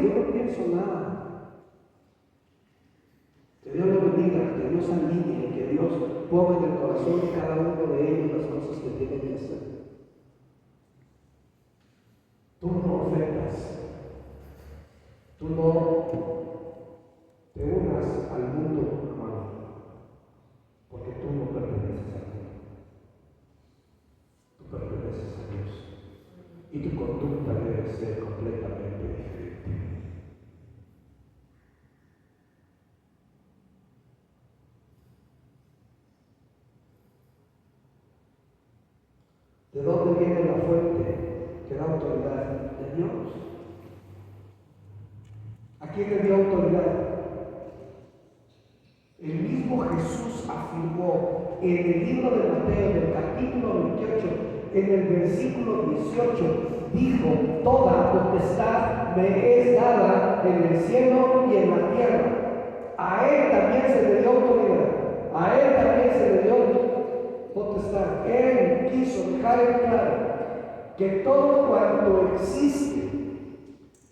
yo no pienso nada. Que Dios lo bendiga, que Dios alinee, que Dios ponga en el corazón de cada uno de ellos las cosas que tienen que hacer. Tú no ofendas, tú no te unas al mundo, hermano, porque tú no perteneces a ti. Tú perteneces a Dios y tu conducta debe ser completamente diferente. ¿De dónde viene la fuente que da autoridad? De Dios. ¿A quién le dio autoridad? El mismo Jesús afirmó en el libro de Mateo, en el capítulo 28, en el versículo 18, dijo: toda potestad me es dada en el cielo y en la tierra. A Él también se le dio autoridad, a Él también se le dio potestad. Él quiso dejar en claro que todo cuanto existe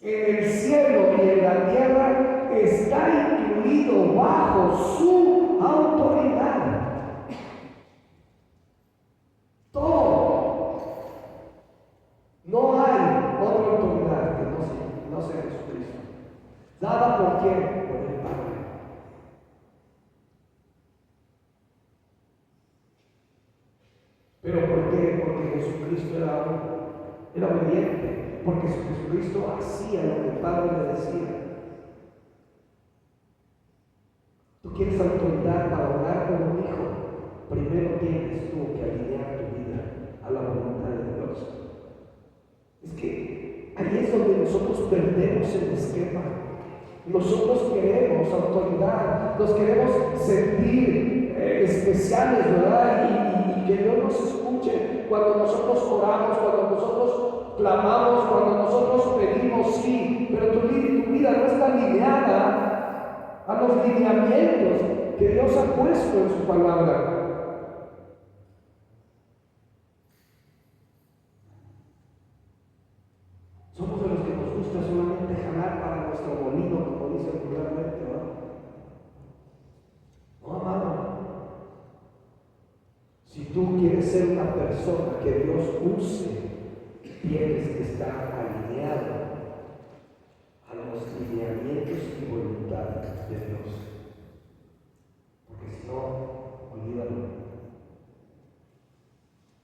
en el cielo y en la tierra está incluido bajo su autoridad. Todo. No hay otra autoridad que no sea Jesucristo. ¿Dada por quién? Por el Padre. ¿Pero por qué? Porque Jesucristo era obediente, porque Jesucristo hacía lo que el Padre le decía. Tú quieres autoridad para orar por un hijo, primero tienes tú que alinear tu vida a la voluntad de Dios. Es que ahí es donde nosotros perdemos el esquema. Nosotros queremos autoridad, nos queremos sentir especiales, ¿verdad? Y que Dios nos escuche cuando nosotros oramos, cuando nosotros clamamos, cuando nosotros pedimos, sí, pero tu vida no está alineada a los lineamientos que Dios ha puesto en su palabra. Somos de los que nos gusta solamente jalar para nuestro molino, como dice popularmente, ¿no? No, amado. Si tú quieres ser una persona que Dios use, tienes que estar alineado a los lineamientos y voluntades de Dios. Porque si no, olvídalo.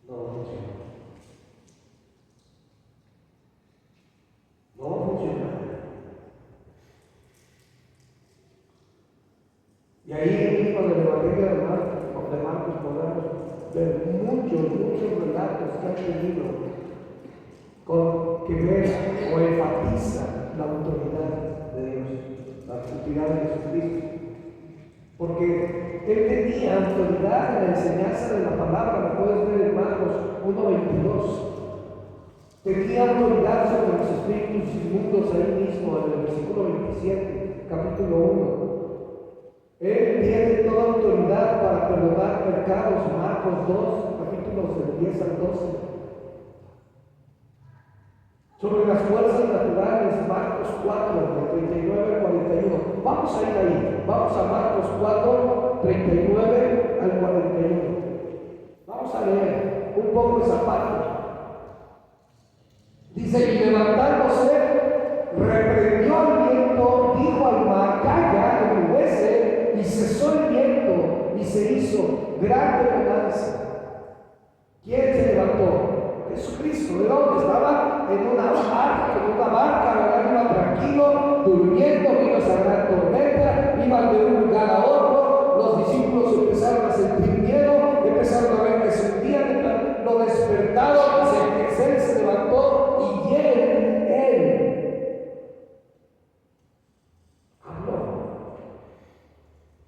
No funciona. No funciona. Y ahí en el libro del Evangelio de Marcos podemos ver muchos relatos que han tenido con que ver o enfatizan la autoridad de Dios, la autoridad de Jesucristo. Porque Él tenía autoridad en la enseñanza de la palabra, lo puedes ver en Marcos 1:22. Tenía autoridad sobre los espíritus inmundos ahí mismo, en el versículo 27, capítulo 1. Él tiene toda autoridad para perdonar pecados, Marcos 2, capítulos del 10 al 12. Sobre las fuerzas naturales, Marcos 4, del 39 al 41. Vamos a ir ahí, vamos a Marcos 4, 39 al 41. Vamos a leer un poco esa parte. Dice: y levantándose, reprendió al viento, dijo al mar: calla, enmudece, y cesó el viento, y se hizo grande bonanza. ¿Quién se levantó? Jesucristo. ¿De dónde estaba? En una barca, ¿verdad? Iba tranquilo, durmiendo, vino esa gran tormenta, iban de un lugar a otro, los discípulos empezaron a sentir miedo, empezaron a ver que se hundían, lo despertaron, él se levantó y él habló.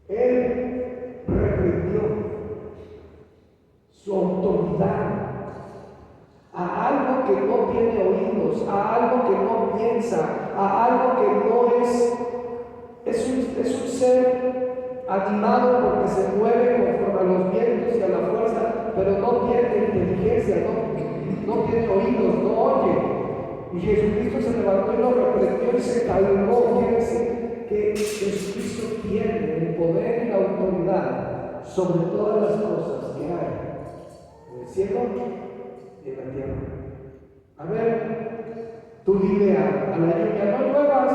Él reprendió su autoridad a algo que no tiene oídos, a algo que no piensa, a algo que no es un ser animado porque se mueve conforme a los vientos y a la fuerza, pero no tiene inteligencia, no tiene oídos, no oye. Y Jesucristo se levantó y lo reprendió. reprendió y se calmó. Quiere decir que Jesucristo tiene el poder y la autoridad sobre todas las cosas que hay en el cielo y en la tierra. A ver, tú dile a la lluvia, no lluevas,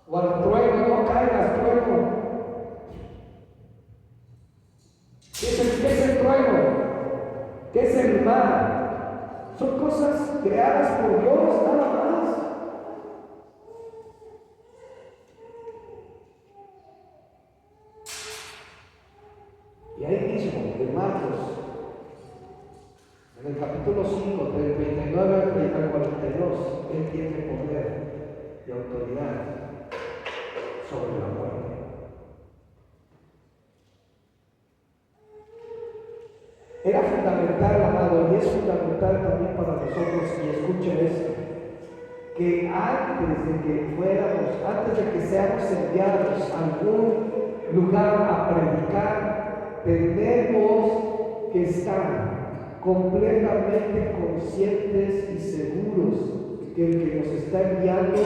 o al trueno, no caigas, trueno. ¿Qué es el trueno? ¿Qué es el mar? Son cosas creadas por Dios, nada más. Y ahí mismo, en Marcos, en el capítulo 5, del 39 al 42, Él tiene poder y autoridad sobre la muerte. Era fundamental, amado, y es fundamental también para nosotros, y escuchen esto, que antes de que seamos enviados a algún lugar a predicar, tenemos que estar completamente conscientes y seguros que el que nos está enviando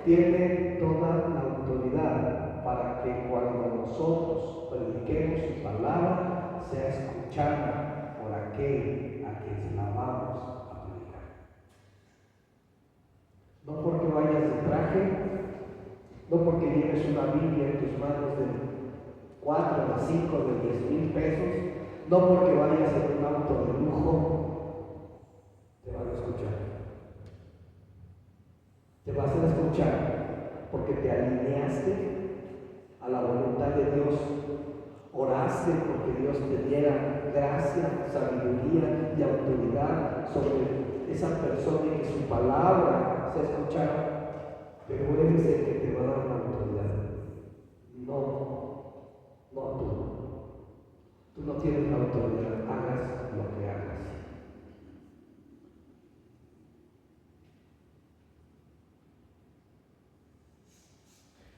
tiene toda la autoridad para que cuando nosotros prediquemos su palabra sea escuchada por aquel a quien la vamos a predicar. No porque vayas de traje, no porque lleves una Biblia en tus manos de 4, de 5, de 10,000 pesos, no porque vayas en un auto de lujo, te van a escuchar. Te vas a escuchar porque te alineaste a la voluntad de Dios. Oraste porque Dios te diera gracia, sabiduría y autoridad sobre esa persona y que su palabra se escuchara. Pero eres el que te va a dar la autoridad. No tú. Tú no tienes la autoridad, hagas lo que hagas.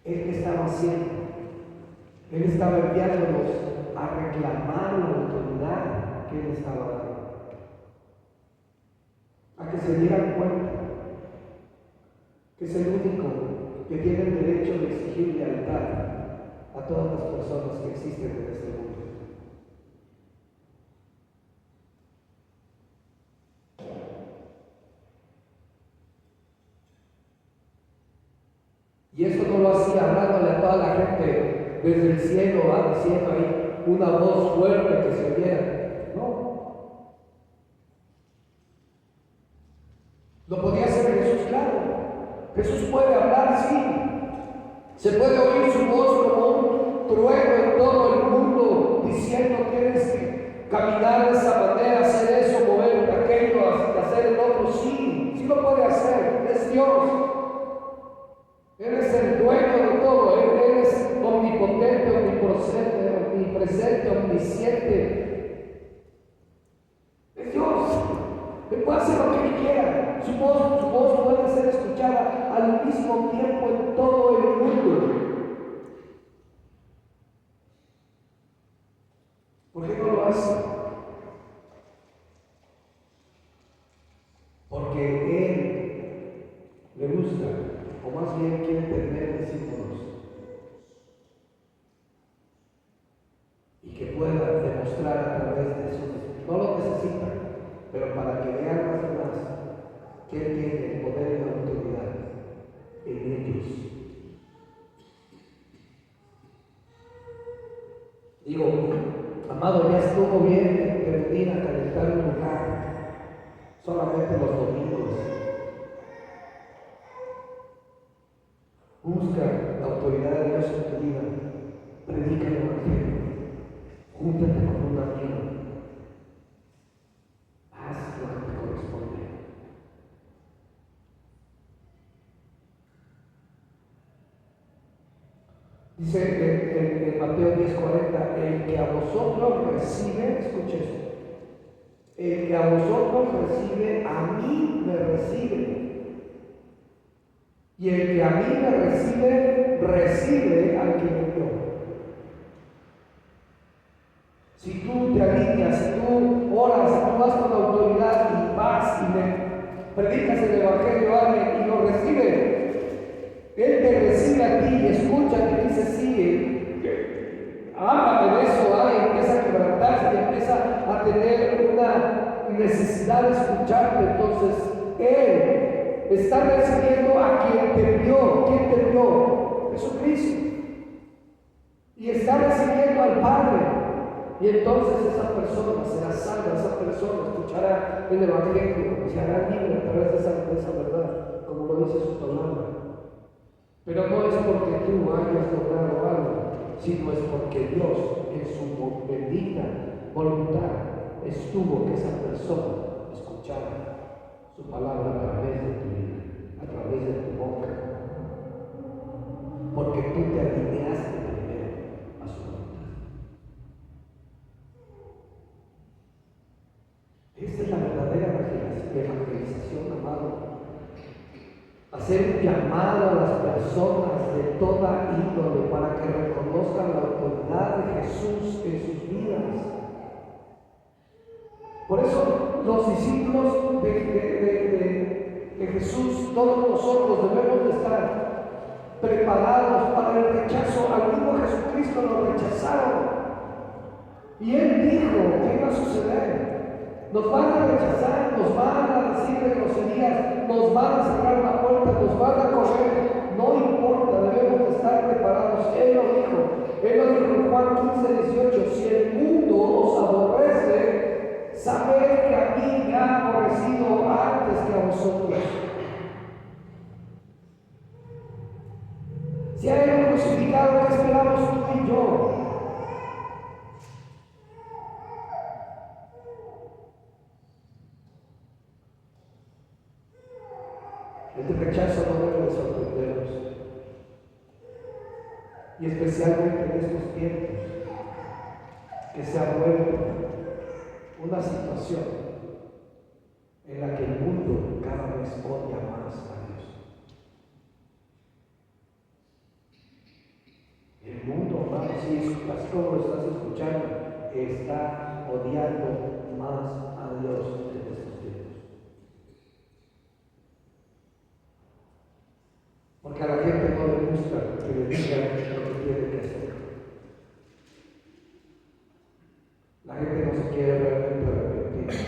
Él que estaba haciendo, Él estaba enviándolos a reclamar la autoridad que Él estaba dando, a que se dieran cuenta que es el único que tiene el derecho de exigir lealtad a todas las personas que existen en este mundo. Y eso no lo hacía hablándole a toda la gente desde el cielo, diciendo ahí una voz fuerte que se oyera. No. Lo podía hacer Jesús, claro. Jesús puede hablar, sí. Se puede oír su voz como un trueno en todo el mundo, diciendo tienes que caminar de esa manera, hacer eso, mover aquello, hacer el otro. Sí, sí lo puede hacer. Es Dios. Él es el dueño de todo, Él es omnipotente, omnipresente, omnisciente. Es Dios. Él puede hacer lo que Él quiera. Su voz puede ser escuchada al mismo tiempo en todo el mundo. ¿Por qué no lo hace? Porque Él le gusta, o más bien quiere tener discípulos y que pueda demostrar a través de eso. No lo necesita, pero para que vean más y más que Él tiene el poder y la autoridad en ellos. Digo, amado, ya estuvo bien de venir a calentar un lugar solamente los domingos. Busca la autoridad de Dios en tu vida. Predica el evangelio. Júntate con un amigo. Haz lo que te corresponde. Dice en Mateo 10:40, el que a vosotros recibe, escuche esto, el que a vosotros recibe, a mí me recibe. Y el que a mí me recibe, recibe al que me envió. Si tú te alineas, si tú oras, si tú vas con autoridad y vas y le predicas el evangelio a alguien y lo Está recibiendo a quien te envió. ¿Quién te envió? Jesucristo. Y está recibiendo al Padre. Y entonces esa persona será salva, esa persona escuchará el Evangelio, se hará libre a través de esa verdad, como lo dice su palabra. Pero no es porque tú hayas logrado algo, sino es porque Dios, en su bendita voluntad, estuvo que esa persona escuchara su palabra a través de tu vida, a través de tu boca. Porque tú te alineaste primero a su voluntad. Esta es la verdadera evangelización, amado. Hacer un llamado a las personas de toda índole para que reconozcan la autoridad de Jesús en sus vidas. Por eso los discípulos de Jesús, todos nosotros debemos de estar preparados para el rechazo. Al mismo Jesucristo lo rechazaron. Y Él dijo que iba a suceder. Nos van a rechazar, nos van a decir de groserías, nos van a cerrar la puerta, nos van a correr. No importa, debemos de estar preparados. Él lo dijo en Juan 15:18. Si el mundo os aborrece, sabed que a mí me ha aborrecido antes que a vosotros. Si a Él crucificado, ¿qué esperamos tú y yo? El rechazo no debe de sorprendernos. Y especialmente en estos tiempos, que se ha vuelto una situación en la que el mundo cada vez odia más a Dios. El mundo, hermano, así como lo estás escuchando, está odiando más a Dios en estos tiempos. Porque a la gente no le gusta que le digan lo que tiene que hacer. La gente no se quiere realmente arrepentir.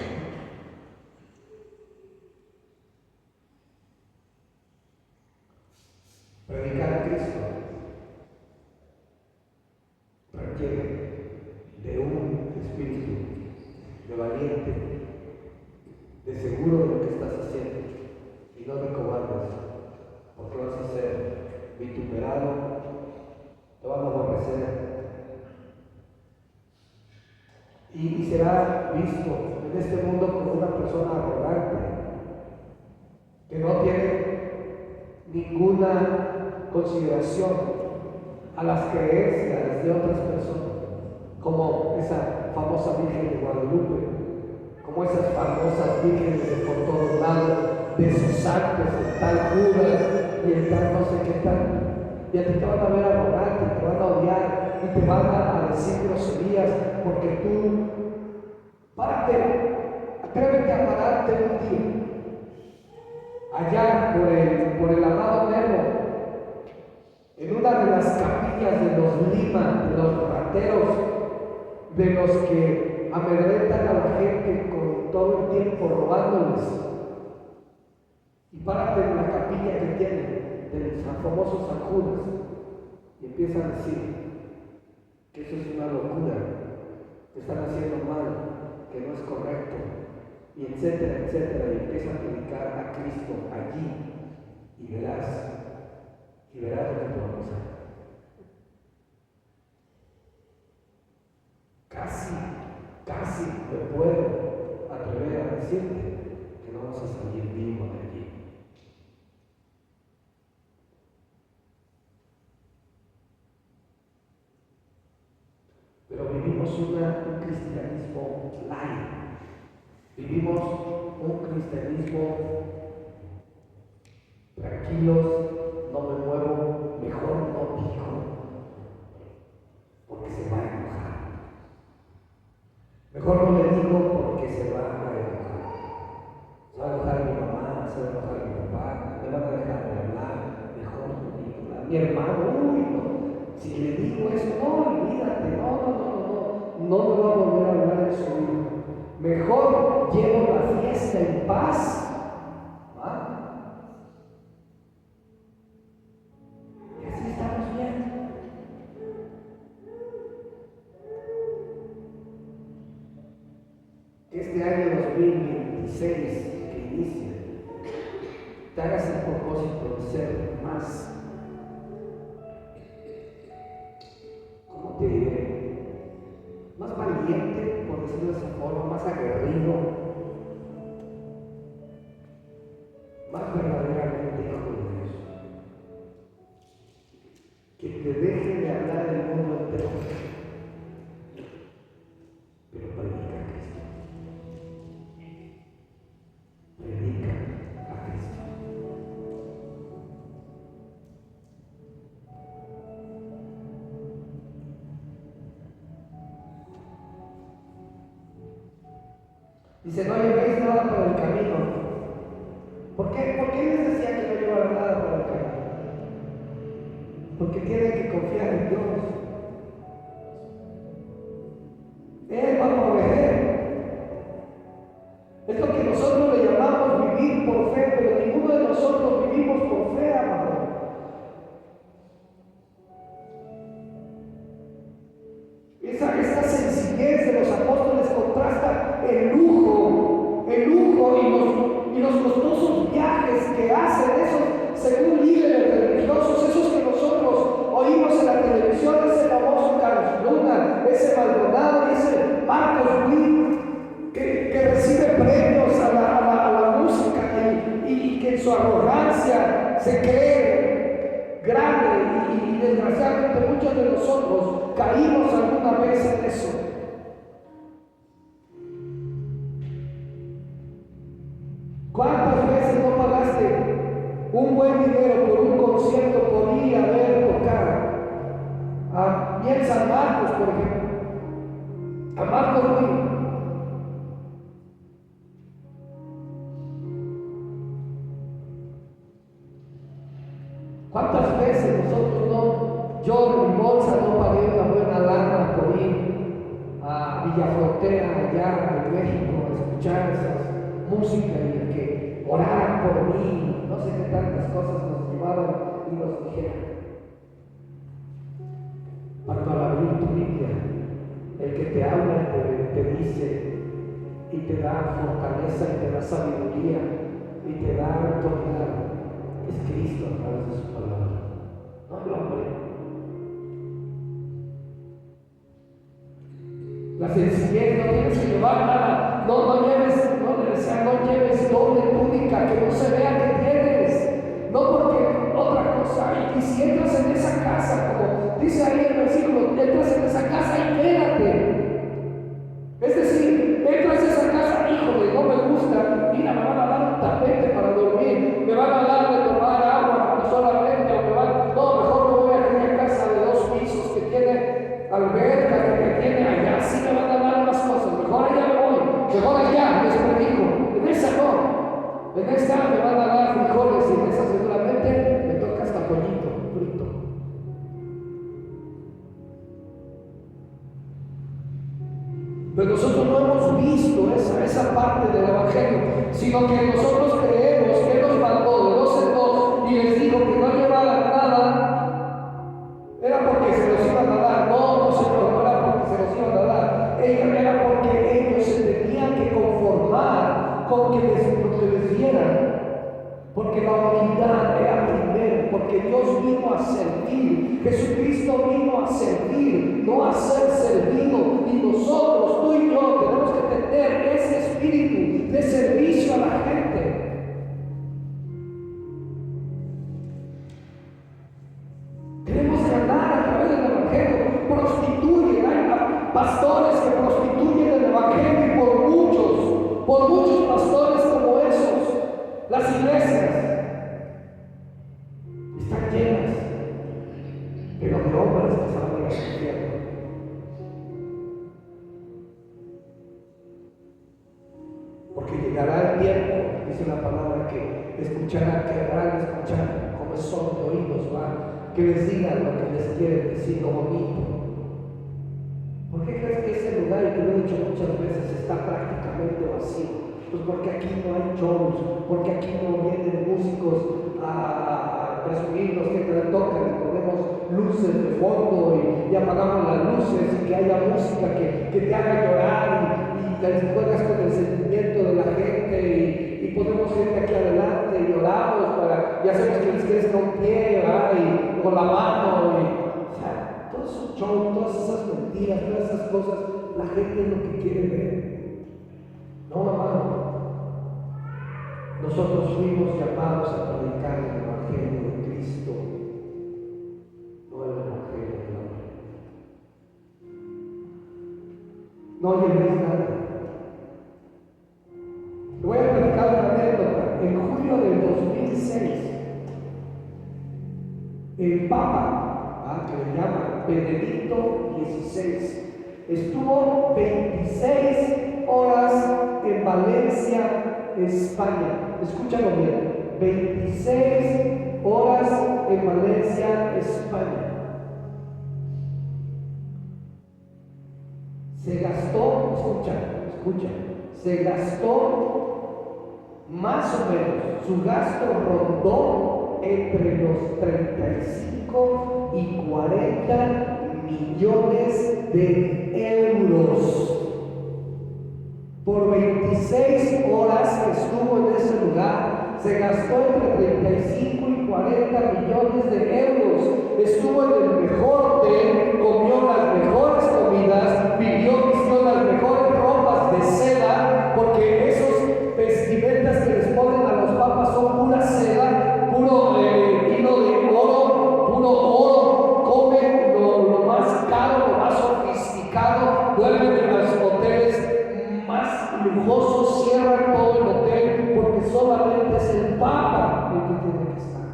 Predicar a Cristo requiere de un espíritu de valiente, de seguro de lo que estás haciendo y no de cobardes, porque vas a ser vituperado, te van a aborrecer y será visto en este mundo como una persona arrogante que no tiene ninguna consideración a las creencias de otras personas, como esa famosa Virgen de Guadalupe, como esas famosas vírgenes de por todos lados, de esos santos, el tal Judas y el tal no sé qué tal. Y a ti te van a ver arrogante, te van a odiar y te van a decir groserías porque tú, párate, atrévete a pararte un día. Allá por el amado Nemo, en una de las capillas de los Lima, de los rateros, de los que amedrentan a la gente con todo el tiempo robándoles. Y párate en la capilla que tienen del famoso San Judas y empieza a decir que eso es una locura, que están haciendo mal, que no es correcto, y etcétera, etcétera, y empieza a predicar a Cristo allí y verás lo que te va a pasar. Casi me puedo atrever a decirte que no vas a salir vivo de allí. Pero vivimos un cristianismo light. Vivimos un cristianismo tranquilos, no me muevo, mejor no digo, porque se va a enojar. Mejor no le digo porque se va a enojar. Se va a enojar mi mamá, se va a enojar mi papá, me van a dejar de hablar, mejor no digo. Mi hermano, no. Si le digo eso, no, olvídate, no me va a volver a hablar en su vida. Mejor llevo la fiesta en paz, ¿va? te hagas el propósito de ser más, ¿cómo te diré? Más valiente, por decirlo de esa forma, más aguerrido, más verdaderamente hijo de Dios. Que te deje de hablar el mundo entero, pero predica a Cristo. Predica a Cristo. Dice, no llevéis nada por el camino. ¿Por qué les decía que no llevaran nada por el camino? Porque tienen que confiar en Dios. Él va a proveer. Es lo que nosotros le llamamos vivir por fe, pero ninguno de nosotros vivimos por fe, amado. Esta sencillez de los apóstoles contrasta el lujo y los costosos viajes que hacen esos, según líderes religiosos, esos que nosotros oímos en la televisión, ese famoso Carlos Luna, ese Maldonado y ese Marcos Witt, que recibe premios a la música y que en su arrogancia se cree grande y desgraciadamente muchos de nosotros caímos alguna vez en eso. ¿Cuántas veces no pagaste un buen dinero por un concierto por ir a ver tocar a Miel San Marcos, por ejemplo, a Marcos Witt? ¿Cuántas veces nosotros yo de mi bolsa no pagué una buena lana por ir a Villafrontera, allá en México, a escuchar esas músicas y que oraran por mí, no sé qué tantas cosas nos llevaban y nos dijeron? Para abrir tu Biblia, el que te habla te dice y te da fortaleza y te da sabiduría y te da autoridad. Es Cristo a través de su palabra, no el hombre. La sencillez, no tienes que llevar nada, no lleves doble túnica, que no se vea que tienes, no porque otra cosa. Y si entras en esa casa, como dice ahí el versículo, entras en esa casa y quédate. Es decir, entras a esa casa, híjole, no me gusta, mira, me van a dar un tapete para dormir, me van a dar de tomar agua solamente, o mejor me voy a aquella casa de 2 pisos que tiene alberca, que tiene allá, sí me van a dar unas cosas, mejor allá me voy, mejor allá les predico, en esa no, en esta me van a dar frijoles y en esa seguramente me toca hasta pollito frito. Pero nosotros no hemos visto esa parte del Evangelio, sino que nosotros creemos que Él nos mandó de 2 en 2 y les dijo que no llevaran nada. Era porque se los iban a dar. No, Señor, no era porque se los iban a dar. Era porque ellos se tenían que conformar con lo que les dieran. Porque la humildad era primero, porque Dios vino a servir, Jesucristo vino a servir, no a ser servido, y nosotros, tú y yo, tenemos que tener ese espíritu de servicio a la gente. Tenemos que andar a través del Evangelio, prostituyen, hay pastores que prostituyen el Evangelio, y por muchos pastores como esos, las iglesias están llenas, pero de hombres que se van a ir al infierno. Porque llegará el tiempo, dice la palabra, que escucharán como son de oídos, que les digan lo que les quieren decir como bonito. ¿Por qué crees que ese lugar, y te lo he dicho muchas veces, está prácticamente vacío? Pues porque aquí no hay shows, porque aquí no vienen músicos a presumirnos que te tocan y ponemos luces de fondo y apagamos las luces y que haya música que te haga llorar y te juegas con el sentimiento de la gente y ponemos gente aquí adelante y oramos y hacemos que les crezca un pie, ¿verdad? Y con la mano, o sea, todo eso show, todas esas mentiras, todas esas cosas, la gente es lo que quiere ver. No, amado. Nosotros fuimos llamados a predicar el Evangelio de Cristo, no el Evangelio del hombre. No llevéis nada. Le voy a platicar una anécdota. En julio del 2006, el Papa, que le llaman Benedicto XVI, estuvo 26 horas en Valencia, España. Escúchalo bien, 26 horas en Valencia, España. Se gastó, escucha, se gastó más o menos, su gasto rondó entre los 35 y 40 millones de euros. Por 26 horas que estuvo en ese lugar, se gastó entre 35 y 40 millones de euros. Estuvo en el mejor hotel, comió las mejores comidas, vistió las mejores ropas de seda, porque esos vestimentas que les ponen a los papas son pura seda, puro hilo de oro, puro oro. Comen lo más caro, lo más sofisticado, duermen en los hoteles más lujosos, cierran todo el hotel porque solamente es el Papa el que tiene que estar.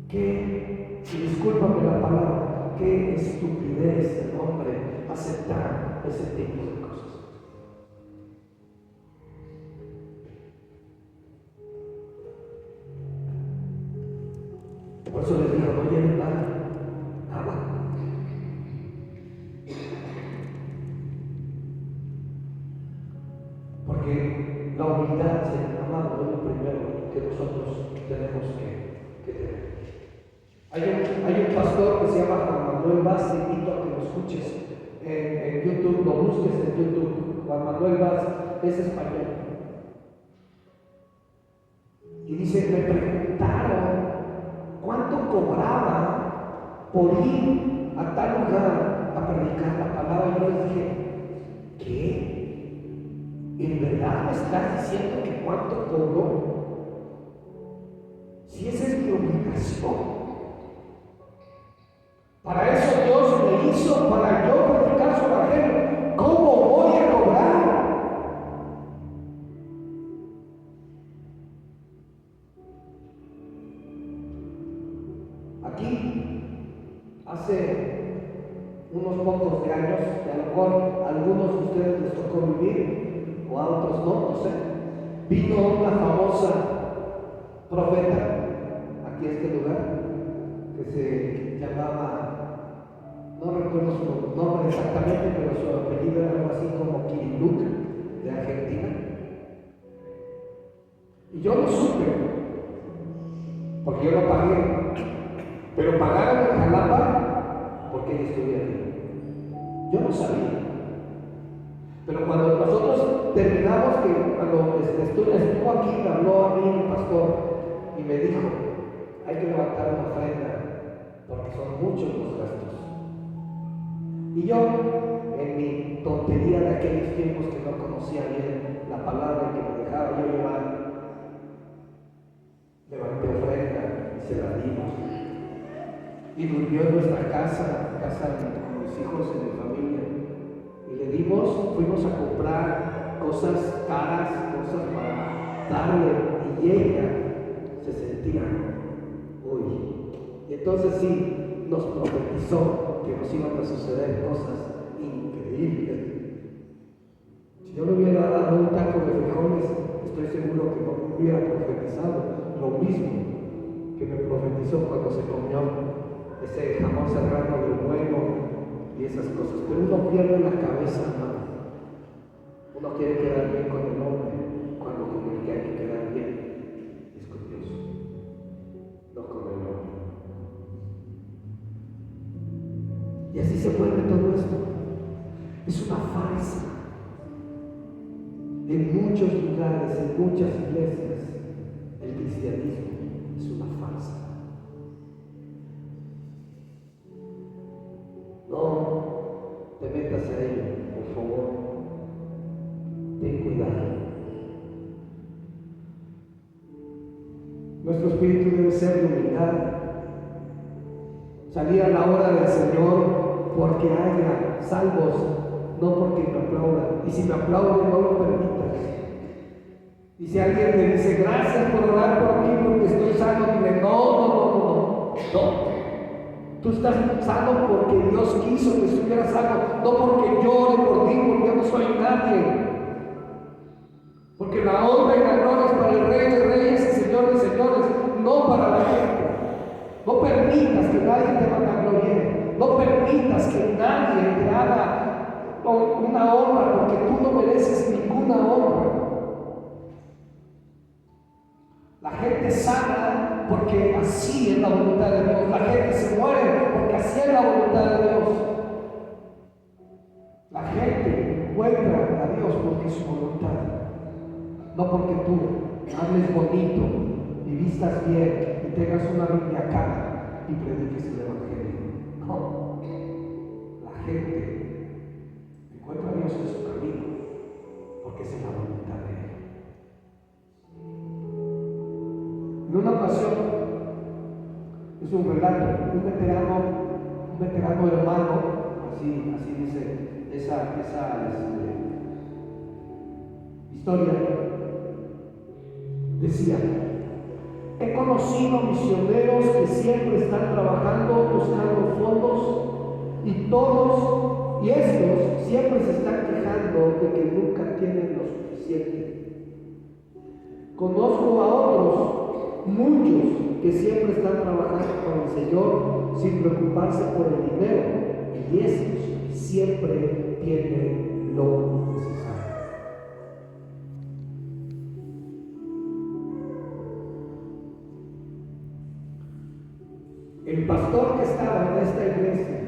Qué, y discúlpame la palabra, qué estupidez el hombre aceptar ese tipo de cosas. Por eso les digo, no lleven nada. Porque la humildad, Señor amado, es lo primero que nosotros tenemos que tener. Hay un pastor que se llama Juan Manuel Vaz, te invito a que lo escuches en YouTube, lo busques en YouTube. Juan Manuel Vaz es español. Y dice, me preguntaron cuánto cobraba por ir a tal lugar a predicar la palabra. Y yo les dije, ¿qué? ¿En verdad me estás diciendo que cuánto cobró? Si esa es mi obligación. Para eso Dios me hizo, para yo predicar su evangelio. ¿Cómo voy a cobrar? Aquí, hace unos pocos de años, que a lo mejor a algunos de ustedes les tocó vivir, o a otros no sé, vino una famosa profeta aquí a este lugar, que se llamaba, no recuerdo su nombre exactamente, pero su apellido era algo así como Kiriluc, de Argentina. Y yo lo supe, porque yo lo pagué, pero pagaron en Jalapa porque ella estuviera aquí. Yo no sabía. Pero cuando nosotros terminamos, cuando estuvo aquí, me habló a mí el pastor y me dijo, hay que levantar una ofrenda porque son muchos los gastos. Y yo, en mi tontería de aquellos tiempos que no conocía bien la palabra que me dejaba yo llevar, levanté ofrenda y se la dimos. Y durmió en nuestra casa con mis hijos y mi familia. Y le dimos, fuimos a comprar cosas caras, cosas para darle, y ella se sentía, uy. Y entonces sí, nos profetizó que nos iban a suceder cosas increíbles. Si yo le hubiera dado un taco de frijoles, estoy seguro que no me hubiera profetizado lo mismo que me profetizó cuando se comió ese jamón serrano del bueno y esas cosas. Pero uno pierde la cabeza, hermano. Uno quiere quedar bien con el hombre, cuando con el que hay que quedar bien es con Dios, no con el hombre. Y así se vuelve todo esto. Es una farsa. En muchos lugares, en muchas iglesias, el cristianismo Nuestro espíritu debe ser de humildad. Salir a la hora del Señor porque haya salvos, no porque me aplaudan. Y si me aplauden, no lo permitas. Y si alguien te dice gracias por orar por mí porque estoy sano, dile no. Tú estás sano porque Dios quiso que estuvieras sano, no porque yo ore por ti, porque yo no soy nadie. Porque la honra y la gloria es para el Rey de Reyes y Señor de Señores, no para la gente. No permitas que nadie te vanaglorie. No permitas que nadie te haga una honra, porque tú no mereces ninguna honra. La gente sana porque así es la voluntad de Dios. La gente se muere porque así es la voluntad de Dios. La gente encuentra a Dios porque es su voluntad. No porque tú hables bonito y vistas bien y tengas una Biblia cara y prediques el Evangelio. No. La gente encuentra a Dios en su camino porque esa es la voluntad de Él. En una ocasión, es un relato, un veterano hermano, así dice esa historia, decía: he conocido misioneros que siempre están trabajando, buscando fondos, y estos siempre se están quejando de que nunca tienen lo suficiente. Conozco a otros, muchos, que siempre están trabajando con el Señor sin preocuparse por el dinero, y estos siempre tienen lo necesario. El pastor que estaba en esta iglesia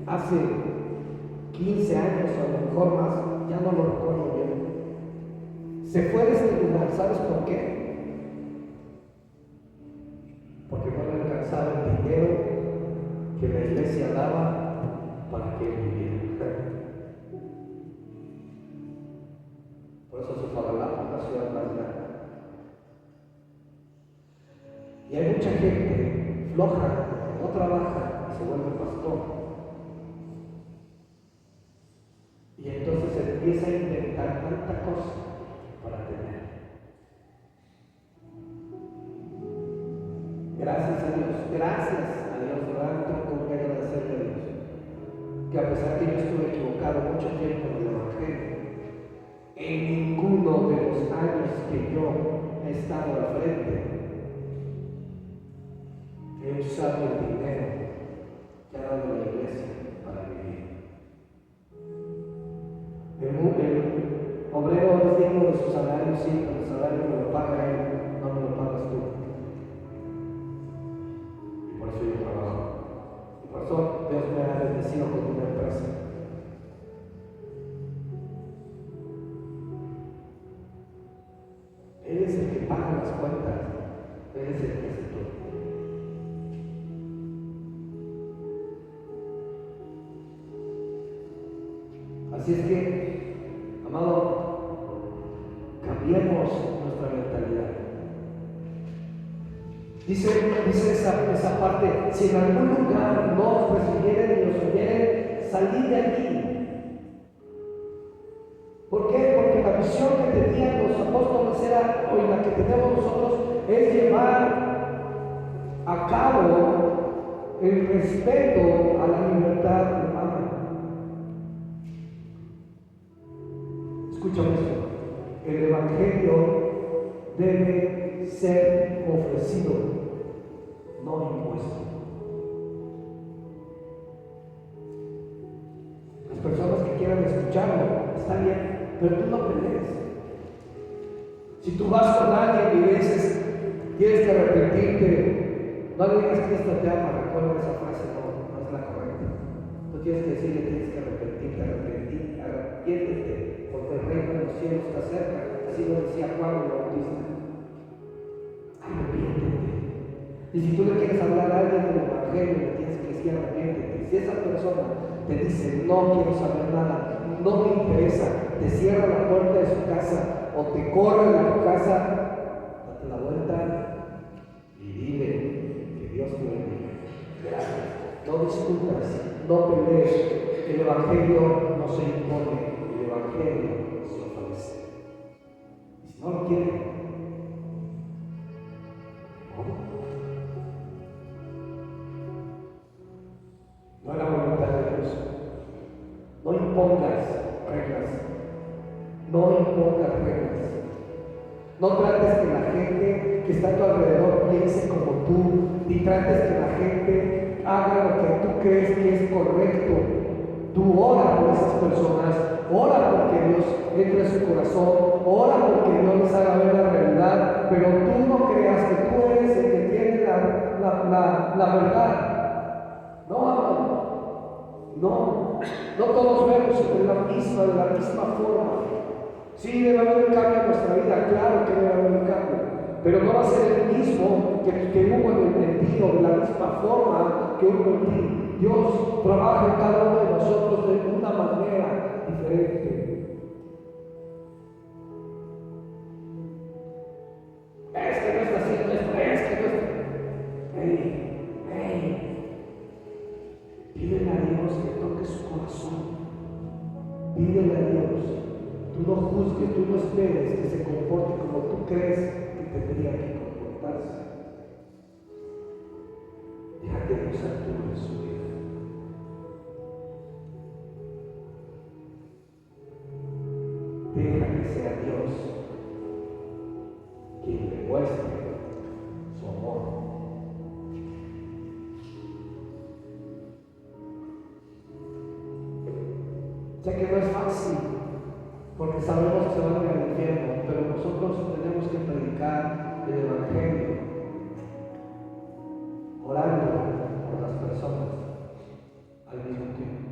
hace 15 años o a lo mejor más, ya no lo recuerdo bien, se fue de este lugar. ¿Sabes por qué? Porque no le alcanzaba el dinero que la iglesia daba para que él viviera. Por eso se fue a la ciudad más grande. Y hay mucha gente floja, que no trabaja y se vuelve pastor. Y entonces empieza a inventar tanta cosa para tener. Gracias a Dios, de verdad tengo que agradecerle a Dios, que a pesar que yo estuve equivocado mucho tiempo en el Evangelio, en ninguno de los años que yo he estado al frente he usado el dinero que ha dado la iglesia para vivir. El obrero es digno de su salario, sí, pero el salario me lo paga él, no me lo pagas tú. Y por eso yo trabajo. Y por eso Dios me ha bendecido con una empresa. Él es el que paga las cuentas, Él es el que hace todo. Así es que, amado, cambiemos nuestra mentalidad. Dice esa parte: si en algún lugar nos persiguieren y nos oyeren, salid de allí. ¿Por qué? Porque la visión que tenían los apóstoles era, o la que tenemos nosotros, es llevar a cabo el respeto a la libertad humana. Escúchame esto: el Evangelio debe ser ofrecido, no impuesto. Las personas que quieran escucharlo, está bien, pero tú no pelees. Si tú vas con alguien y le dices, tienes que arrepentirte, no le digas que esto te ama. Recuerda, esa frase no es la correcta. Tú tienes que decirle, tienes que arrepiéntete, porque el reino de los cielos está cerca. Así lo decía Juan el Bautista. Arrepiéntete. Y si tú le quieres hablar a alguien del Evangelio, le tienes que decir arrepiéntete. Si esa persona te dice, no quiero saber nada, no me interesa, te cierra la puerta de su casa o te corre de tu casa, date la vuelta discutas, no pelees. El Evangelio no se impone, el Evangelio se ofrece. Y si no lo quieren, no es la voluntad de Dios. No impongas reglas. No impongas reglas. No trates que la gente que está a tu alrededor piense como tú, ni trates que la gente haga lo que tú crees que es correcto. Tú ora por esas personas, ora porque Dios entre en su corazón, ora porque Dios les haga ver la realidad, pero tú no creas que tú eres el que tiene la verdad. No todos vemos de la misma forma. Sí, debe haber un cambio en nuestra vida, claro que debe haber un cambio, pero no va a ser el mismo que hubo en el sentido, de la misma forma que hubo en ti. Dios trabaja en cada uno de nosotros de una manera diferente. Es que no está haciendo esto, es que no está. Pídele a Dios que toque su corazón. Pídele a Dios. Tú no juzgues, tú no esperes que se comporte como tú crees que tendría que comportarse. Deja que Dios actúe en su vida. Deja que sea Dios quien le muestre su amor. Sé que no es fácil, porque sabemos que se van a ir al infierno, pero nosotros tenemos que predicar el Evangelio, orando por las personas al mismo tiempo.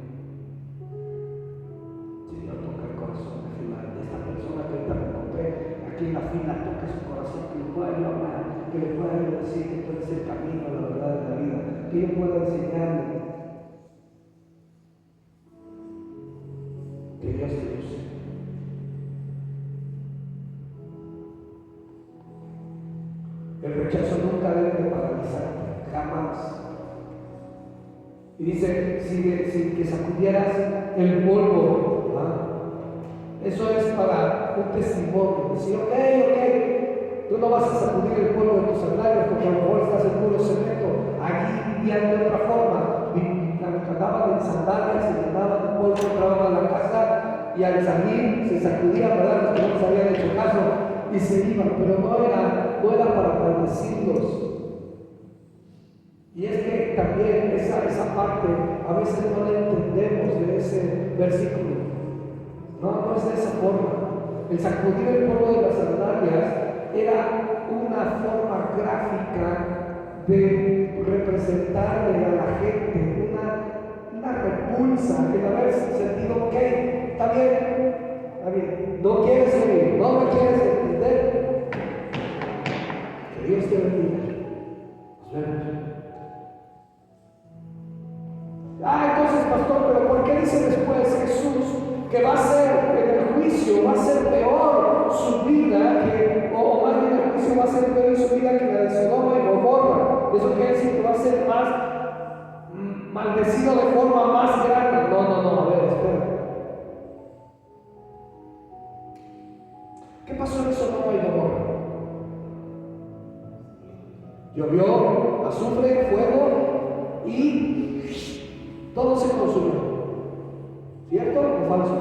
Señor, toca el corazón de esta persona que ahorita me encontré aquí en la fila, toca su corazón, que le pueda yo hablar, que le pueda yo decir que puede ser el camino, la verdad de la vida, que yo pueda enseñarle. Que Dios te use. El rechazo nunca debe de paralizarte, jamás. Y dice, si que sacudieras el polvo, ¿verdad? Eso es para un testimonio. Decir, ok, tú no vas a sacudir el polvo de tus sandalias porque a lo mejor estás en puro cemento. Aquí vivían de otra forma. Andaban en sandalias, se llenaban de polvo, entraban a la casa y al salir se sacudían, ¿verdad? Los que no les habían hecho caso y se iban, pero no era para maldecirlos. Y es que también esa parte a veces no la entendemos de ese versículo. No es de esa forma. El sacudir el polvo de las sandalias era una forma gráfica de representarle a la gente una repulsa, el haber sentido, ok, está bien, no quieres oír, no me quieres entender. Que Dios te bendiga. Nos vemos. Entonces, pastor, pero ¿por qué dice después Jesús que va a ser en el juicio, va a ser peor su vida o más bien el juicio va a ser peor su vida que la de Sodoma y Gomorra? Eso quiere decir que va a ser más maldecido de forma más grande. No, a ver, espera. ¿Qué pasó en Sodoma y Gomorra? Llovió azufre, fuego y todo se consumió. ¿Cierto o falso?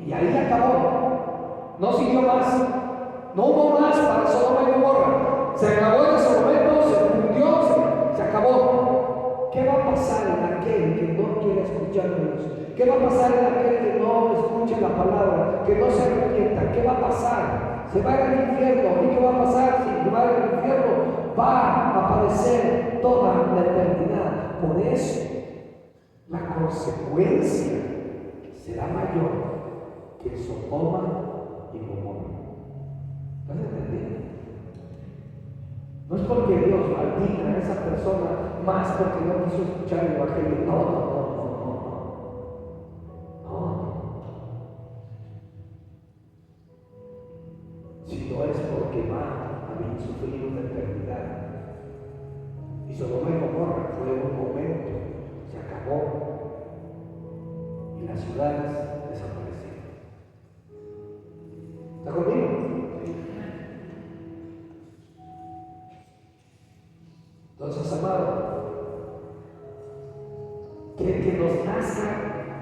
Y ahí acabó. No siguió más. No hubo más para Sodoma y Gomorra. Se acabó en ese momento, se fundió, se acabó. ¿Qué va a pasar en aquel que no quiere escuchar a Dios? ¿Qué va a pasar en aquel que no escucha la palabra, que no se arrepienta? ¿Qué va a pasar? Se va a ir al infierno. ¿Y qué va a pasar? Si se va al infierno, va a padecer toda la eternidad. Por eso, la consecuencia será mayor que Sodoma y Gomorra. ¿Lo has entendido? No es porque Dios maldiga a esa persona más porque no quiso escuchar el Evangelio. No. Si no es porque va a vivir sufrir una eternidad. Y Sodoma y Gomorra fue un momento, acabó y las ciudades desaparecieron. ¿Está conmigo? Entonces, amado, que nos nazca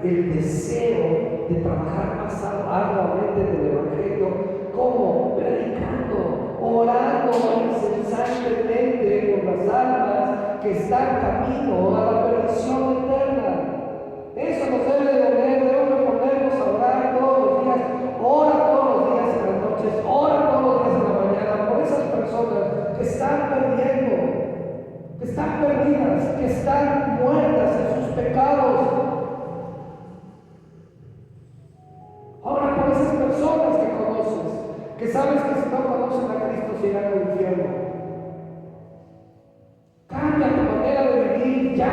el deseo de trabajar más arduamente en el Evangelio, como predicando, orando incesantemente por las almas que están camino a la perdición eterna. Eso nos debe de doler, debemos ponernos a orar todos los días, ora todos los días en las noches, ora todos los días en la mañana por esas personas que están perdiendo, que están perdidas, que están muertas en sus pecados. Ora por esas personas que conoces, que sabes que si no conocen a Cristo se irán al infierno. Cambia tu manera de vivir, ya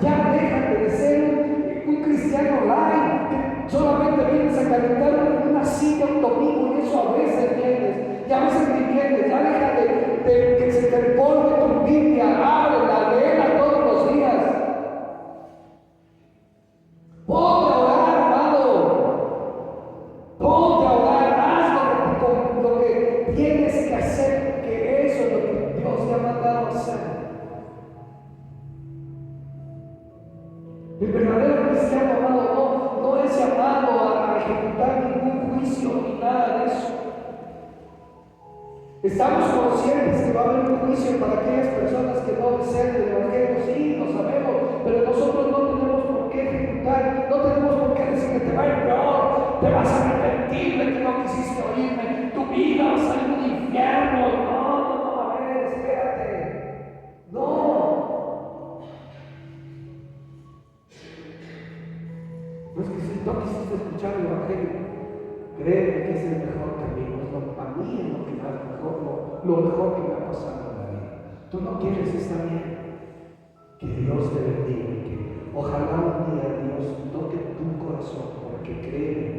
déjate de ser un cristiano light, que solamente vienes a calentar una silla un domingo y eso a veces vienes, y a veces ni vienes. Ya deja de que se te empolve tu Biblia, ábrela, léela todos los días. Ponte a orar, amado. Ponte a orar, haz lo que tienes que hacer, porque eso es lo que Dios te ha mandado a hacer. El verdadero cristiano, amado, no es llamado a ejecutar ningún juicio ni nada de eso. Estamos conscientes que va a haber un juicio para aquellas personas que no desean el Evangelio, sí, lo sabemos, pero nosotros no tenemos por qué ejecutar, no tenemos por qué decir que te va a ir peor, te vas a arrepentir de que no quisiste oírme, tu vida va a salir a un infierno. No, a ver, espérate. No es que si no quisiste escuchar el Evangelio, créeme que es el mejor camino. Para mí es lo que más mejor, lo mejor que me ha pasado en la vida. Tú no quieres, está bien. Que Dios te bendiga y que ojalá un día Dios toque tu corazón, porque créeme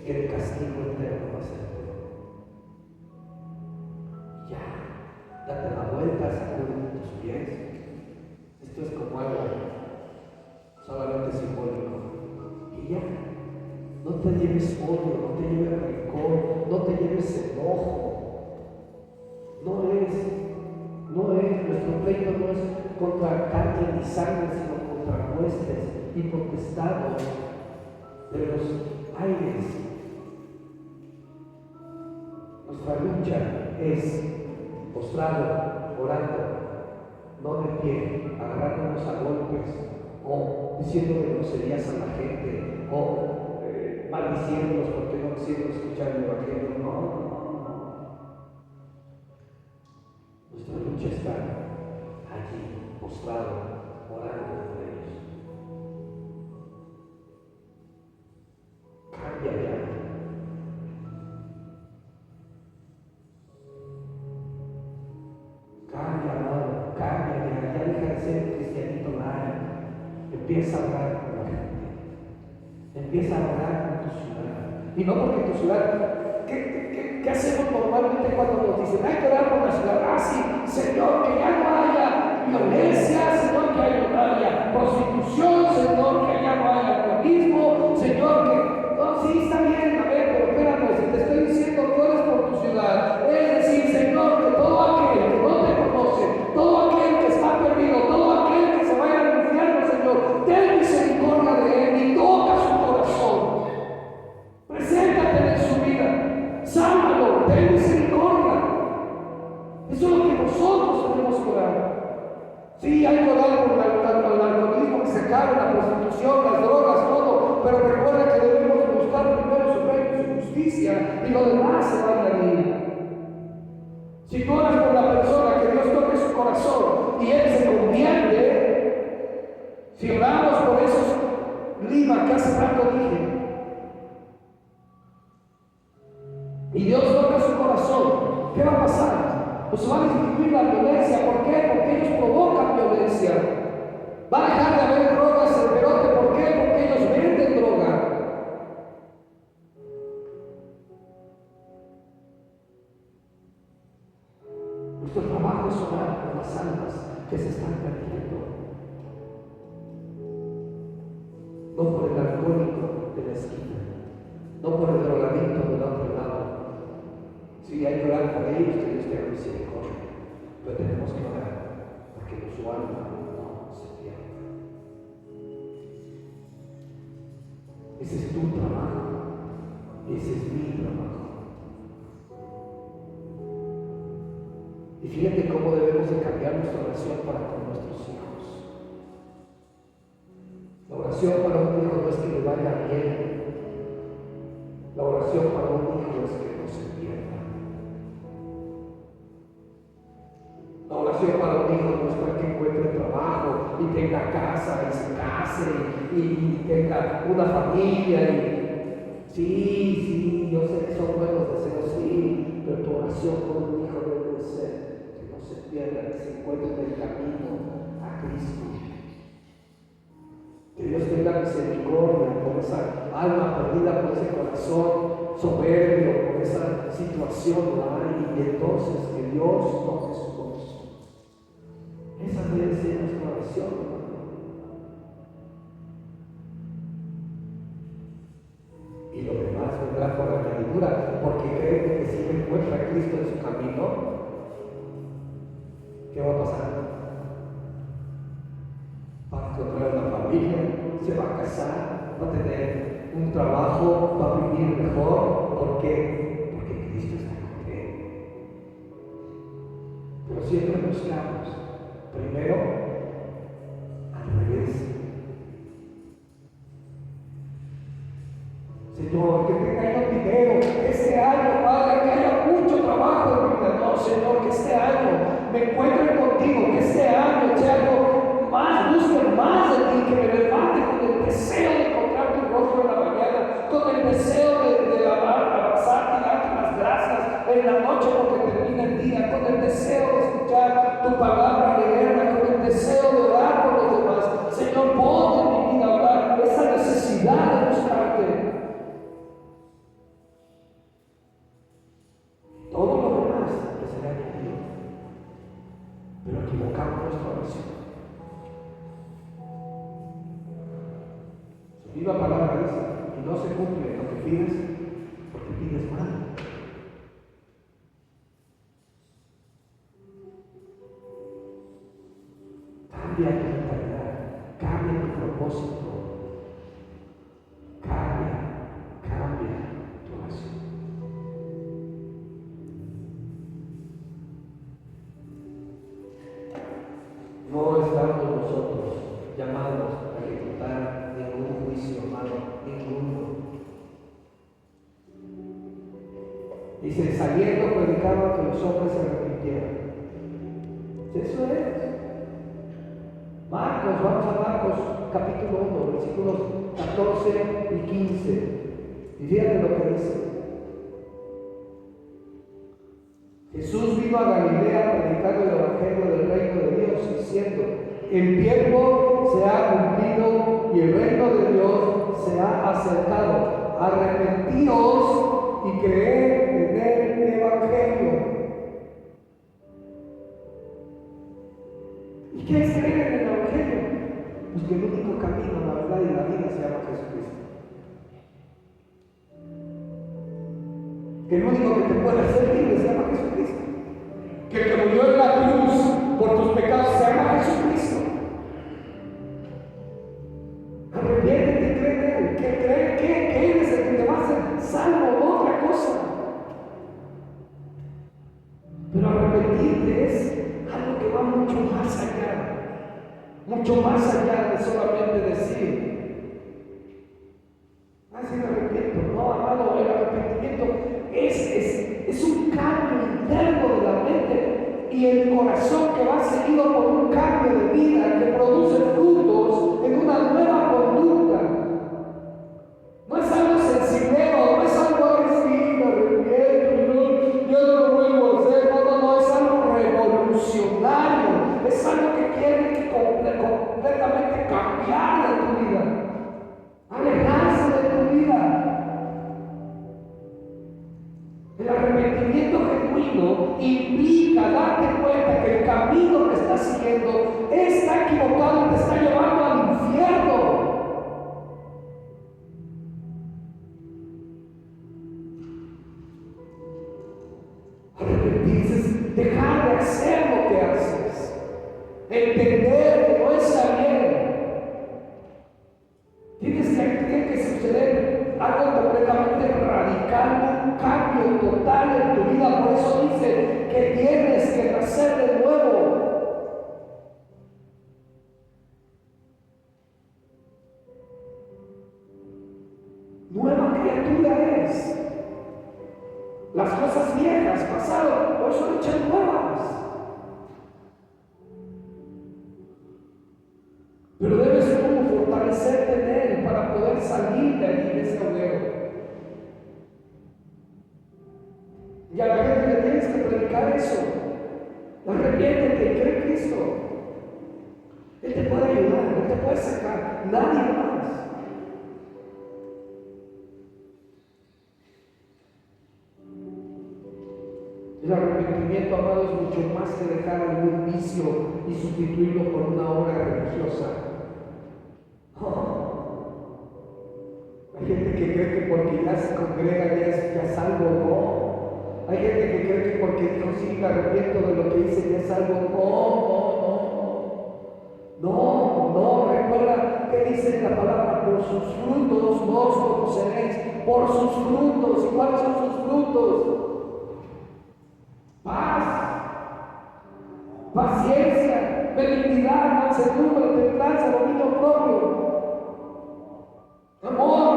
que el castigo eterno va a ser tuyo. Ya, date la vuelta, sacude tus pies. Esto es como algo solamente simbólico. Y ya. No te lleves odio, no te lleves rencor, no te lleves enojo. No es, nuestro pleito no es contra carne ni sangre, sino contra huestes y potestados de los aires. Nuestra lucha es postrado, orando, no de pie, agarrándonos a golpes o diciendo groserías a la gente o maldiciéndolos porque no quisieron escuchar el Evangelio. No. Nuestra lucha está allí, postrado, orando por ellos. Cambia ya. Cambia, amado, cambia ya. Ya deja de ser un cristianito light. Empieza a orar por la gente. Empieza a orar por tu ciudad. Y no porque tu ciudad, ¿qué hacemos normalmente cuando nos dicen hay que orar por la ciudad? Ah, sí, Señor, que ya no haya violencia, Señor, que haya prostitución, Señor, que ya no haya alcoholismo, Señor, que... No, sí, está bien, a ver, pero espérame, si te estoy diciendo que ores por tu ciudad, es decir, Señor, que todo aquel que no te conoce, todo aquel que está perdido, todo aquel que se vaya al infierno, Señor, ten misericordia de él y toca su corazón. Preséntate en su vida, sálvalo, ten misericordia. Eso es lo que nosotros tenemos que orar. Sí, hay que orar por el alcoholismo, que se acabe, la prostitución, las drogas, todo, pero recuerda que debemos buscar primero su reino y su justicia, y lo demás se va a añadir. Si tú oras por la persona, que Dios toque su corazón y él se convierte, si oramos por esos Lima que hace rato dije, y Dios toca su corazón, ¿qué va a pasar? Pues va a disminuir la violencia. ¿Por qué? Porque ellos provocan violencia. Va a dejar de haber drogas en Perote. ¿Por qué? Porque ellos venden droga. Nuestro trabajo es orar por las almas que se están perdiendo. no por el alcohólico de la esquina, no por el drogadicto del otro lado. Sí, hay que orar por ellos, que Dios tenga misericordia, pero tenemos que orar porque su alma no se pierda. Ese es tu trabajo, ese es mi trabajo. Y fíjate cómo debemos de cambiar nuestra oración para con nuestros hijos. La oración para un hijo no es que le vaya bien. La oración para un hijo es que no se pierda. La oración para un hijo no es para que encuentre trabajo y tenga casa y se case y tenga una familia. Sí, yo sé que son buenos deseos, sí, pero tu oración por un hijo debe de ser que no se pierda, que se encuentre en el camino a Cristo. Que Dios tenga misericordia por esa alma perdida, por ese corazón soberbio, por esa situación, ¿verdad? Y entonces que Dios toque su corazón. Esa debe ser nuestra oración, hermano. Y lo demás vendrá por añadidura, porque creen que si encuentra a Cristo en su camino, ¿qué va a pasar? Va a encontrar una familia, se va a casar, va a tener un trabajo, va a vivir mejor. ¿Por qué? Porque Cristo está con él. Pero siempre buscamos, primero, al revés. Señor, que tenga yo dinero, que este año, Padre, que haya mucho trabajo en mi vida. No, Señor, que este año me encuentre contigo, que este año sea algo más, busque más de ti, que me levante con el deseo de encontrar tu rostro en la mañana, con el deseo de abrazarte y darte las gracias en la noche porque termina el día, con el deseo de escuchar tu palabra, leerla, con el deseo de orar por los demás. Señor, pon en mi vida ahora esa necesidad de buscarte. Todo lo demás que será añadido, pero equivocamos nuestra oración. Su viva palabra dice, y no se cumple lo que pides, porque pides mal. Cambia tu mentalidad, cambia tu propósito, cambia tu oración. No estamos nosotros llamados a ejecutar ningún juicio, hermano, ninguno. Dice, saliendo predicaba que los hombres se arrepintieran. Eso es. Marcos, vamos a Marcos capítulo 1, versículos 14 y 15. Y fíjate lo que dice. Jesús vino a Galilea predicando el evangelio del reino de Dios, diciendo, el tiempo se ha cumplido y el reino de Dios se ha acercado. Arrepentíos y creed en el evangelio. ¿Y qué es creer en el evangelio? Pues que el único camino, la verdad y la vida se llama Jesucristo. Que el único que te puede hacer libre se llama Jesucristo. Que el que murió en la cruz por tus pecados se llama Jesucristo. Arrepiéntete y cree en Él. Que creer que Él es el que te va a hacer salvo, no otra cosa. Pero arrepentirte es algo que va mucho más allá. Mucho más allá de solamente decir, así me arrepiento. No, amado, el arrepentimiento es un cambio interno de la mente y el corazón que va seguido por un cambio de vida que produce frutos en una nueva conducta. No es algo sensiblero, no es algo sí, me arrepiento, yo no lo vuelvo a hacer. No, es algo revolucionario, es algo que quiere que completamente cambiar de tu vida, alejarse de tu vida. El arrepentimiento genuino implica darte cuenta que el camino que estás siguiendo está equivocado y te está llevando al infierno. entender que no está bien. Tiene que suceder algo completamente radical, un cambio total en tu vida. Por eso dice que tienes que nacer de nuevo. Nueva criatura es. Las cosas viejas pasaron, hoy son hechas nuevas. Pero debes tú fortalecerte en Él para poder salir de allí, de ese hoguero. Y a la gente le tienes que predicar eso. Arrepiéntete y cree en Cristo. Él te puede ayudar, Él te puede sacar, nadie más. El arrepentimiento, amado, es mucho más que dejar algún vicio y sustituirlo por una obra religiosa. Hay gente que cree que porque ya se congrega ya es algo, no. Hay gente que cree que porque dijo sí, me arrepiento de lo que hice, ya es algo, no. Recuerda que dice la palabra: por sus frutos vos conoceréis. Por sus frutos. ¿Y cuáles son sus frutos? Paz, paciencia, benignidad, mansedumbre, templanza, dominio propio, amor.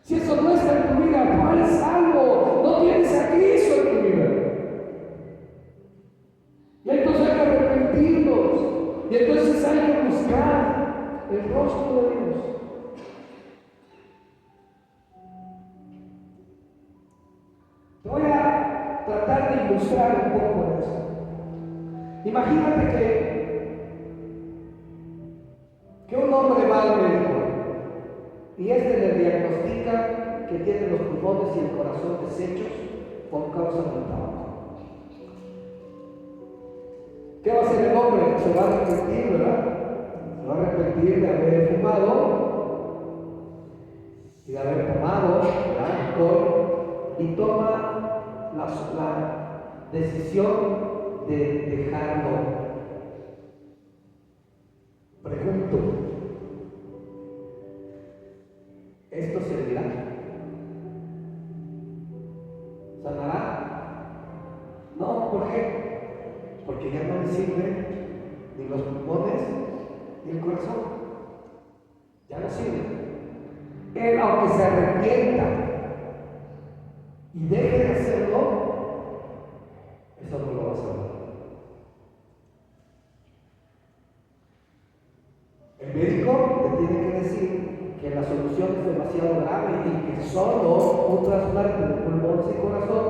Si eso no está en tu vida, no eres salvo, no tienes a Cristo en tu vida. Y entonces hay que arrepentirnos, y entonces hay que buscar el rostro de Dios. Te voy a tratar de ilustrar un poco eso. Imagínate que un hombre va al médico y este le diagnostica que tiene los pulmones y el corazón deshechos por causa del tabaco. ¿Qué va a hacer el hombre? Se va a arrepentir, ¿verdad? Se va a arrepentir de haber fumado y de haber tomado alcohol, y toma la decisión de dejarlo. Pregunto, ¿esto servirá? ¿Sanará? No, ¿por qué? Porque ya no le sirven ni los pulmones ni el corazón. Ya no sirve. Él, aunque se arrepienta y deje de hacerlo, eso no lo va a salvar. El médico le tiene que decir que la solución es demasiado grave y que solo un trasplante de pulmones y corazón